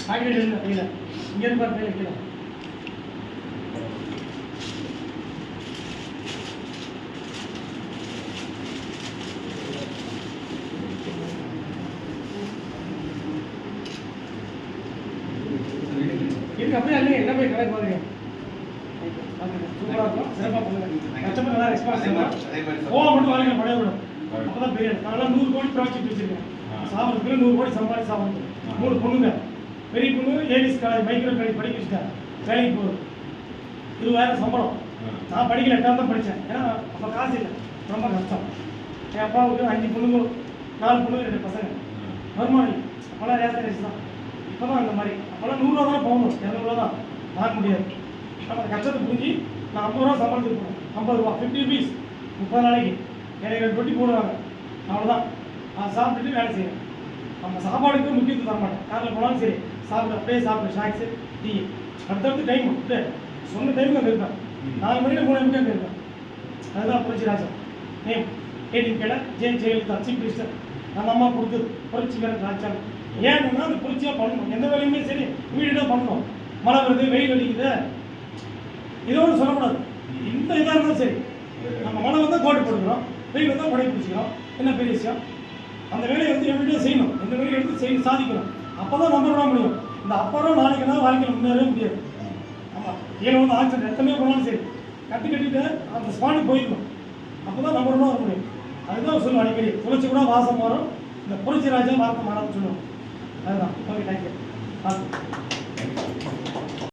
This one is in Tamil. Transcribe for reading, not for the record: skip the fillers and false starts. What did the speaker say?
பாக்கெட் இல்லை கையில் இங்கே இருந்து பாரு கையில் கீழே இருக்கு அப்படியே இல்லைங்க என்ன போய் கடைக்கு போகிறீங்க சூப்பராக இருக்கும் சிறப்பாக பண்ணுங்க கஸ்டமர் நல்லா ரெஸ்பான்ஸ் கோவம் மட்டும் வாங்க பழைய விடும் அப்போ தான் பெரிய அதெல்லாம் 100 கோடி ப்ராஜெக்ட் வச்சுருக்கேன் சாப்பிட்றதுக்கு 100 கோடி சம்பாதி சாப்பிடுங்க 3 பொண்ணுங்க பெரிய பொண்ணு ஏடிஸ் காலேஜ் மைக்ரோ காலேஜ் படிக்க வச்சுட்டேன் வேலைக்கு போகுது 20,000 சம்பளம் நான் படிக்கல 8ஆம் தான் படித்தேன் ஏன்னா அப்போ காசு இல்லை ரொம்ப கஷ்டம் என் அப்பாவுக்கு 5 பொண்ணுங்க 4 பொண்ணுங்க 2 பசங்க வருமானம் இல்லை அப்போல்லாம் ரேஷன் ரைஸ் தான் இப்போ தான் அந்த மாதிரி அப்போல்லாம் 100 ரூபா தான் போகணும் 200 தான் வாங்க முடியாது நம்ம கஷ்டத்தை புரிஞ்சு நான் 50 ரூபா சம்பளத்துக்கு போகணும் 50 ரூபா 50 rupees 30 நாளைக்கு எனக்கு 2 ரொட்டி போடுவாங்க அவ்வளோதான் நான் சாப்பிட்டுட்டு வேலை செய்வேன் நம்ம சாப்பாடுக்கு முக்கியத்துவம் தர மாட்டேன் காரில் போனாலும் சரி சாப்பிட்டு அப்படியே சாப்பிட்டு ஸ்நாக்ஸு டீ அடுத்தடுத்து டைம் விட்டு சொன்ன டைமுக்கு அங்கே இருப்பேன் 4 மணிக்கு 3 மணிக்கு அங்கே இருப்பேன் அதுதான் புரட்சி ராஜா நேம் கேட்டிங் கேட ஜெயலலிதா சீஃப் மினிஸ்டர் அந்த அம்மா கொடுத்தது புரட்சிகர ராஜா ஏன்னா அந்த புரட்சியாக பண்ணணும் எந்த வேலையுமே சரி இமீடியட்டாக பண்ணணும் மழை வருது வெயில் அடிக்குது இதோடு சொல்லக்கூடாது இந்த இதாக இருந்தாலும் சரி நம்ம மழை வந்தால் கோட்டை போட்டுக்கிறோம் வெயில் வந்தால் கொடை பிடிச்சிக்கிறோம் என்ன பெரிய விஷயம் அந்த வேலையை வந்து எவ்வளோ செய்யணும் எந்த வேலையை எடுத்து செய்ய சாதிக்கணும் அப்போ தான் நம்பர் விட முடியும் இந்த அப்புறம் நாளைக்கு தான் வாழ்க்கையில் முன்னேறவே முடியாது ஆமாம் ஏழு வந்து ஆக்சிடென்ட் எத்தனையோ போனாலும் சரி கட்டிட்டு அந்த ஸ்பாட்டுக்கு போயிடணும் அப்போ தான் நம்பர் விட வர முடியும் அதுதான் சொல்லுவோம் அடிக்கடி துளச்சி கூட வாசம் மாறும் இந்த புரட்சி ராஜா வார்த்தை மாறாமல் சொல்லுவோம் அதுதான் ஓகே தேங்க்யூ